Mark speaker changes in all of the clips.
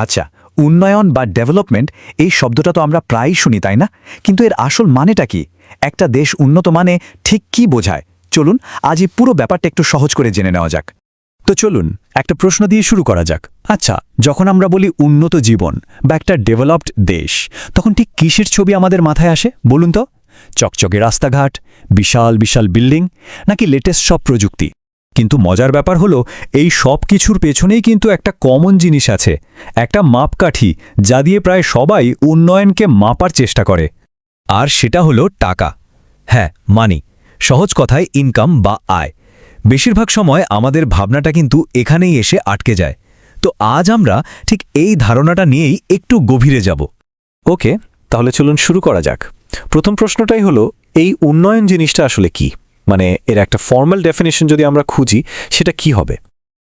Speaker 1: আচ্ছা, উন্নয়ন বা ডেভেলপমেন্ট এই শব্দটা তো আমরা প্রায়ই শুনি, তাই না? কিন্তু এর আসল মানেটা কি? একটা দেশ উন্নত মানে ঠিক কি বোঝায়? চলুন আজ এই পুরো ব্যাপারটা একটু সহজ করে জেনে নেওয়া যাক। তো চলুন একটা প্রশ্ন দিয়ে শুরু করা যাক। আচ্ছা, যখন আমরা বলি উন্নত জীবন বা একটা ডেভেলপড দেশ, তখন ঠিক কিসের ছবি আমাদের মাথায় আসে বলুন তো? চকচকে রাস্তাঘাট, বিশাল বিশাল বিল্ডিং, নাকি লেটেস্ট সব প্রযুক্তি? কিন্তু মজার ব্যাপার হলো, এই সব কিছুর পেছনেই কিন্তু একটা কমন জিনিস আছে, একটা মাপকাঠি, যা দিয়ে প্রায় সবাই উন্নয়নকে মাপার চেষ্টা করে। আর সেটা হলো টাকা। হ্যাঁ, মানি, সহজ কথায় ইনকাম বা আয়। বেশিরভাগ সময় আমাদের ভাবনাটা কিন্তু এখানেই এসে আটকে যায়। তো আজ আমরা ঠিক এই ধারণাটা নিয়েই একটু গভীরে যাব। ওকে, তাহলে চলুন শুরু করা যাক। প্রথম প্রশ্নটাই হলো, এই উন্নয়ন জিনিসটা আসলে কি? মানে এর একটা ফর্মাল ডেফিনেশন যদি আমরা খুঁজি, সেটা কি হবে?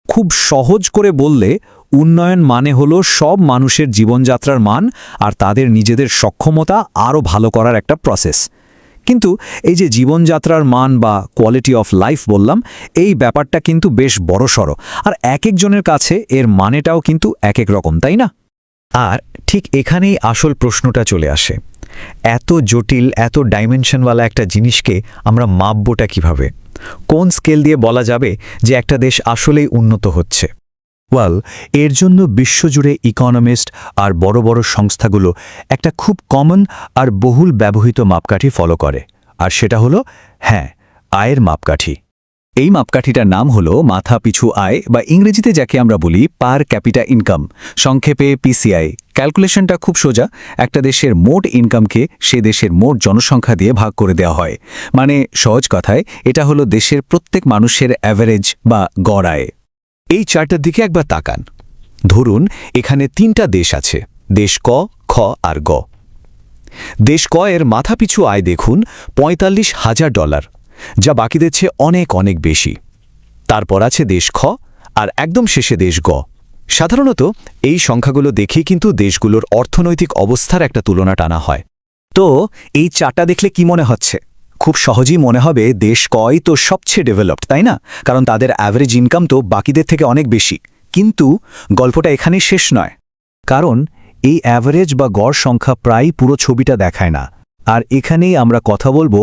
Speaker 1: খুব সহজ করে বললে, উন্নয়ন মানে হলো সব মানুষের জীবনযাত্রার মান আর তাদের নিজেদের সক্ষমতা আরও ভালো করার একটা প্রসেস। কিন্তু এই যে জীবনযাত্রার মান বা কোয়ালিটি অফ লাইফ বললাম, এই ব্যাপারটা কিন্তু বেশ বড়সড়, আর এক একজনের কাছে এর মানেটাও কিন্তু এক এক রকম, তাই না? আর ঠিক এখানেই আসল প্রশ্নটা চলে আসে, এত জটিল, এত ডাইমেনশনওয়ালা একটা জিনিসকে আমরা মাপবোটা কিভাবে? কোন স্কেল দিয়ে বলা যাবে যে একটা দেশ আসলেই উন্নত হচ্ছে? ওয়েল, এর জন্য বিশ্বজুড়ে ইকোনমিস্ট আর বড় বড় সংস্থাগুলো একটা খুব কমন আর বহুল ব্যবহৃত মাপকাঠি ফলো করে, আর সেটা হলো, হ্যাঁ, আয়ের মাপকাঠি। এই মাপকাঠিটার নাম হলো মাথা পিছু আয়, বা ইংরেজিতে যাকে আমরা বলি পার ক্যাপিটা ইনকাম, সংক্ষেপে পিসিআই। ক্যালকুলেশনটা খুব সোজা, একটা দেশের মোট ইনকামকে সে দেশের মোট জনসংখ্যা দিয়ে ভাগ করে দেওয়া হয়। মানে সহজ কথায়, এটা হলো দেশের প্রত্যেক মানুষের অ্যাভারেজ বা গড় আয়। এই চার্টটার দিকে একবার তাকান। ধরুন এখানে 3টা দেশ আছে, দেশ ক, খ আর গ। দেশ ক এর মাথাপিছু আয় দেখুন $৪৫,০০০, যা বাকিদের চেয়ে অনেক অনেক বেশি। তারপর আছে দেশ খ, আর একদম শেষে দেশ গ। সাধারণত এই সংখ্যাগুলো দেখে কিন্তু দেশগুলোর অর্থনৈতিক অবস্থার একটা তুলনা টানা হয়। তো এই চার্টটা দেখলে কি মনে হচ্ছে? খুব সহজেই মনে হবে দেশ কই তো সবচেয়ে ডেভেলপড, তাই না? কারণ তাদের অ্যাভারেজ ইনকাম তো বাকিদের থেকে অনেক বেশি। কিন্তু গল্পটা এখানেই শেষ নয়, কারণ এই অ্যাভারেজ বা গড় সংখ্যা প্রায় পুরো ছবিটা দেখায় না। আর এখানেই আমরা কথা বলবো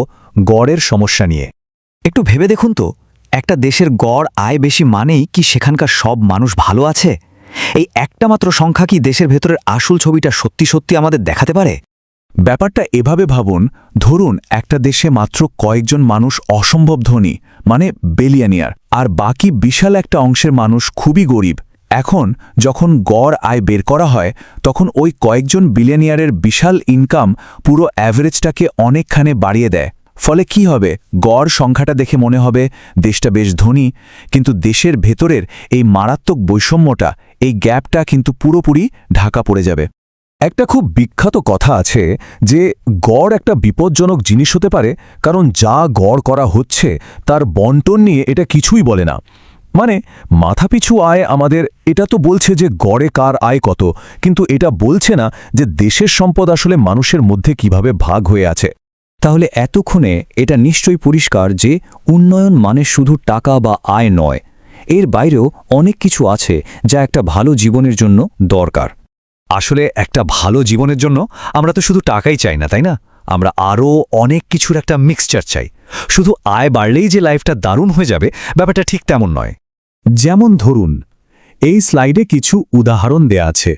Speaker 1: গড়ের সমস্যা নিয়ে। একটু ভেবে দেখুন তো, একটা দেশের গড় আয় বেশি মানেই কি সেখানকার সব মানুষ ভালো আছে? এই একটা মাত্র সংখ্যা কি দেশের ভেতরের আসল ছবিটা সত্যি সত্যি আমাদের দেখাতে পারে? ব্যাপারটা এভাবে ভাবুন, ধরুন একটা দেশে মাত্র কয়েকজন মানুষ অসম্ভব ধনী, মানে বিলিয়নিয়ার, আর বাকি বিশাল একটা অংশের মানুষ খুবই গরিব। এখন যখন গড় আয় বের করা হয়, তখন ওই কয়েকজন বিলিয়নিয়ারের বিশাল ইনকাম পুরো অ্যাভারেজটাকে অনেকখানে বাড়িয়ে দেয়। ফলে কি হবে? গড় সংখ্যাটা দেখে মনে হবে দেশটা বেশ ধনী, কিন্তু দেশের ভেতরের এই মারাত্মক বৈষম্যটা, এই গ্যাপটা কিন্তু পুরোপুরি ঢাকা পড়ে যাবে। একটা খুব বিখ্যাত কথা আছে যে গড় একটা বিপজ্জনক জিনিস হতে পারে, কারণ যা গড় করা হচ্ছে তার বন্টন নিয়ে এটা কিছুই বলে না। মানে মাথাপিছু আয় আমাদের এটা তো বলছে যে গড়ে কার আয় কত, কিন্তু এটা বলছে না যে দেশের সম্পদ আসলে মানুষের মধ্যে কিভাবে ভাগ হয়ে আছে। তাহলে এতক্ষণে এটা নিশ্চয়ই পরিষ্কার যে উন্নয়ন মানে শুধু টাকা বা আয় নয়, এর বাইরেও অনেক কিছু আছে যা একটা ভালো জীবনের জন্য দরকার। আসলে একটা ভালো জীবনের জন্য আমরা তো শুধু টাকাই চাই না, তাই না? আমরা আরও অনেক কিছুর একটা মিক্সচার চাই। শুধু আয় বাড়লেই যে লাইফটা দারুণ হয়ে যাবে, ব্যাপারটা ঠিক তেমন নয়। যেমন ধরুন, এই স্লাইডে কিছু উদাহরণ দেয়া আছে।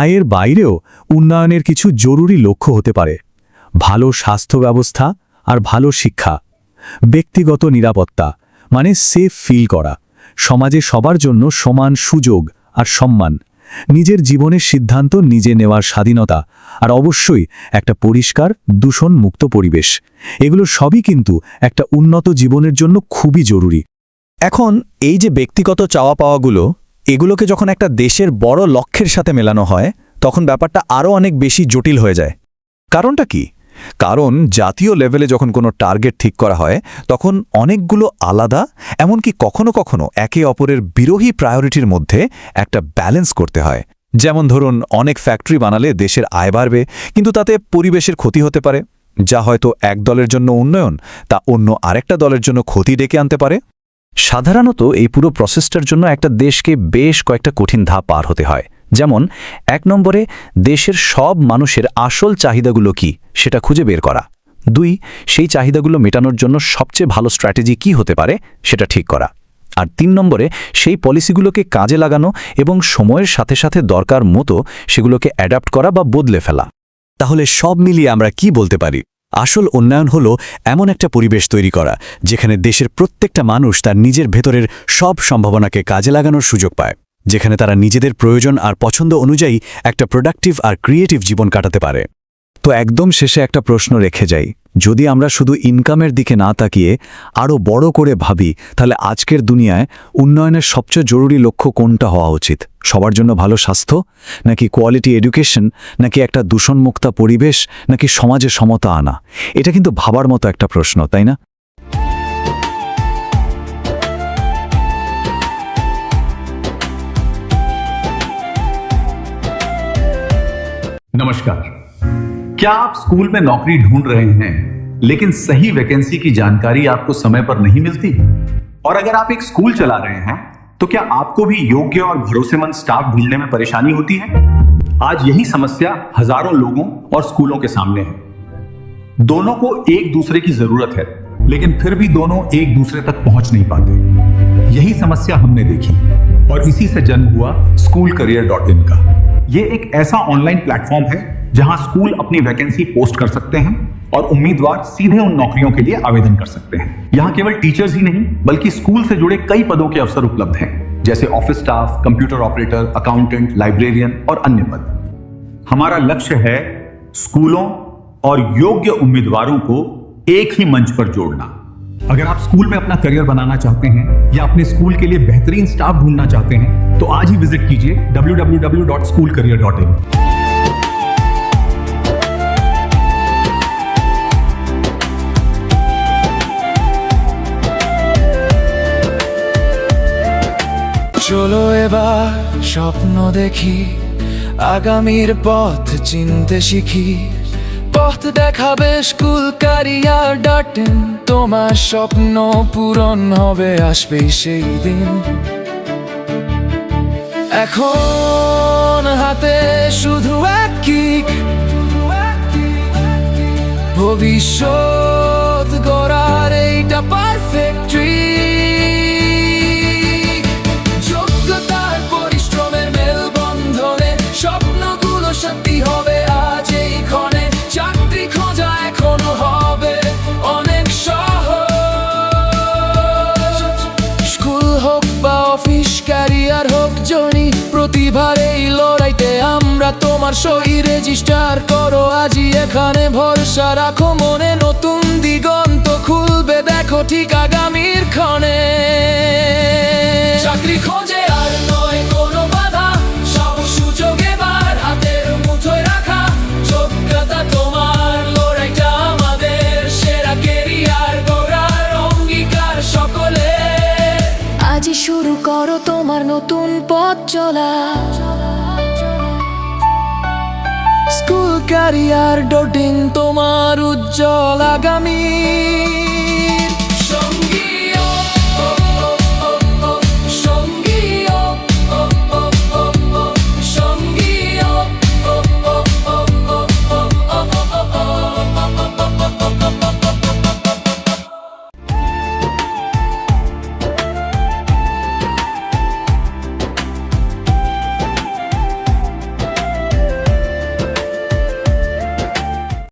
Speaker 1: আয়ের বাইরেও উন্নয়নের কিছু জরুরি লক্ষ্য হতে পারে: ভালো স্বাস্থ্য ব্যবস্থা আর ভালো শিক্ষা, ব্যক্তিগত নিরাপত্তা মানে সেফ ফিল করা, সমাজে সবার জন্য সমান সুযোগ আর সম্মান, নিজের জীবনের সিদ্ধান্ত নিজে নেওয়ার স্বাধীনতা, আর অবশ্যই একটা পরিষ্কার দূষণ মুক্ত পরিবেশ। এগুলো সবই কিন্তু একটা উন্নত জীবনের জন্য খুবই জরুরি। এখন এই যে ব্যক্তিগত চাওয়া পাওয়াগুলো, এগুলোকে যখন একটা দেশের বড় লক্ষ্যের সাথে মেলানো হয়, তখন ব্যাপারটা আরও অনেক বেশি জটিল হয়ে যায়। কারণটা কি? কারণ জাতীয় লেভেলে যখন কোনো টার্গেট ঠিক করা হয়, তখন অনেকগুলো আলাদা, এমনকি কখনো কখনো একে অপরের বিরোধী প্রায়োরিটির মধ্যে একটা ব্যালেন্স করতে হয়। যেমন ধরুন, অনেক ফ্যাক্টরি বানালে দেশের আয় বাড়বে, কিন্তু তাতে পরিবেশের ক্ষতি হতে পারে, যা হয়তো এক দলের জন্য উন্নয়ন, তা অন্য আরেকটা দলের জন্য ক্ষতি ডেকে আনতে পারে। সাধারণত এই পুরো প্রসেসটার জন্য একটা দেশকে বেশ কয়েকটা কঠিন ধাপ পার হতে হয়। যেমন 1 নম্বরে দেশের সব মানুষের আসল চাহিদাগুলো কি সেটা খুঁজে বের করা। 2 সেই চাহিদাগুলো মেটানোর জন্য সবচেয়ে ভালো স্ট্র্যাটেজি কি হতে পারে সেটা ঠিক করা। আর 3 নম্বরে সেই পলিসিগুলোকে কাজে লাগানো এবং সময়ের সাথে সাথে দরকার মতো সেগুলোকে অ্যাডাপ্ট করা বা বদলে ফেলা। তাহলে সব মিলিয়ে আমরা কি বলতে পারি? আসল উন্নয়ন হলো এমন একটা পরিবেশ তৈরি করা যেখানে দেশের প্রত্যেকটা মানুষ তার নিজের ভেতরের সব সম্ভাবনাকে কাজে লাগানোর সুযোগ পায়, যেখানে তারা নিজেদের প্রয়োজন আর পছন্দ অনুযায়ী একটা প্রোডাক্টিভ আর ক্রিয়েটিভ জীবন কাটাতে পারে। তো একদম শেষে একটা প্রশ্ন রেখে যাই, যদি আমরা শুধু ইনকামের দিকে না তাকিয়ে আরও বড় করে ভাবি, তাহলে আজকের দুনিয়ায় উন্নয়নের সবচেয়ে জরুরি লক্ষ্য কোনটা হওয়া উচিত? সবার জন্য ভালো স্বাস্থ্য, নাকি কোয়ালিটি এডুকেশন, নাকি একটা দূষণমুক্ত পরিবেশ, নাকি সমাজে সমতা আনা? এটা কিন্তু ভাবার মতো একটা প্রশ্ন, তাই না?
Speaker 2: नमस्कार। क्या आप स्कूल में नौकरी ढूंढ रहे हैं लेकिन सही वैकेंसी की जानकारी आपको समय पर नहीं मिलती? और अगर आप एक स्कूल चला रहे हैं तो क्या आपको भी योग्य और भरोसेमंद स्टाफ ढूंढने में परेशानी होती है? आज यही समस्या हजारों लोगों और स्कूलों के सामने है। दोनों को एक दूसरे की जरूरत है, लेकिन फिर भी दोनों एक दूसरे तक पहुंच नहीं पाते। यही समस्या हमने देखी और इसी से जन्म हुआ SchoolCareer.in का। ये एक ऐसा ऑनलाइन प्लेटफॉर्म है जहां स्कूल अपनी वैकेंसी पोस्ट कर सकते हैं और उम्मीदवार सीधे उन नौकरियों के लिए आवेदन कर सकते हैं। यहां केवल टीचर्स ही नहीं बल्कि स्कूल से जुड़े कई पदों के अवसर उपलब्ध हैं, जैसे office staff, computer operator, accountant, librarian और अन्य पद। हमारा लक्ष्य है स्कूलों और योग्य उम्मीदवारों को एक ही मंच पर जोड़ना। अगर आप स्कूल में अपना करियर बनाना चाहते हैं या अपने स्कूल के लिए बेहतरीन स्टाफ ढूंढना चाहते हैं तो आज ही विजिट कीजिए www.schoolcareer.in।
Speaker 3: চলো এবার স্বপ্ন দেখি, আগামীর পথ চিনতে শিখি। পথ দেখাবে SchoolCareer.in, তোমার স্বপ্ন পূরণ হবে, আসবেই সেই দিন। এখন হাতে শুধু এক কিক, ভবিষ্যৎ গড়ার এইটা পারফেক্ট ট্রিক। যোগ্যতার পরিশ্রমের মেলবন্ধনে স্বপ্নগুলো সত্যি হবে আজ এই ক্ষণে। চাকরি খোঁজা এখনো হবে অনেক সহজ। স্কুল হোক বা অফিস, ক্যারিয়ার হোক জনি, প্রতিভার এই লড়াইতে আমরা তোমার সই। রেজিস্টার করো আজই এখানে, ভরসা রাখো মনে, নতুন দিগন্ত খুলবে দেখো ঠিক আগামীর ক্ষণে। চাকরি খোঁজে আর নয় কোনো বাধা, সব সুযোগ এবার হাতের মুঠোয় রাখা। যোগ্যতা তোমার, লড়াইটা আমাদের, সেরা কেরিয়ার গড়ার অঙ্গীকার সকলে। আজই শুরু করো তোমার নতুন পথ চলা। SchoolCareer.in, তোমার উজ্জ্বল আগামী।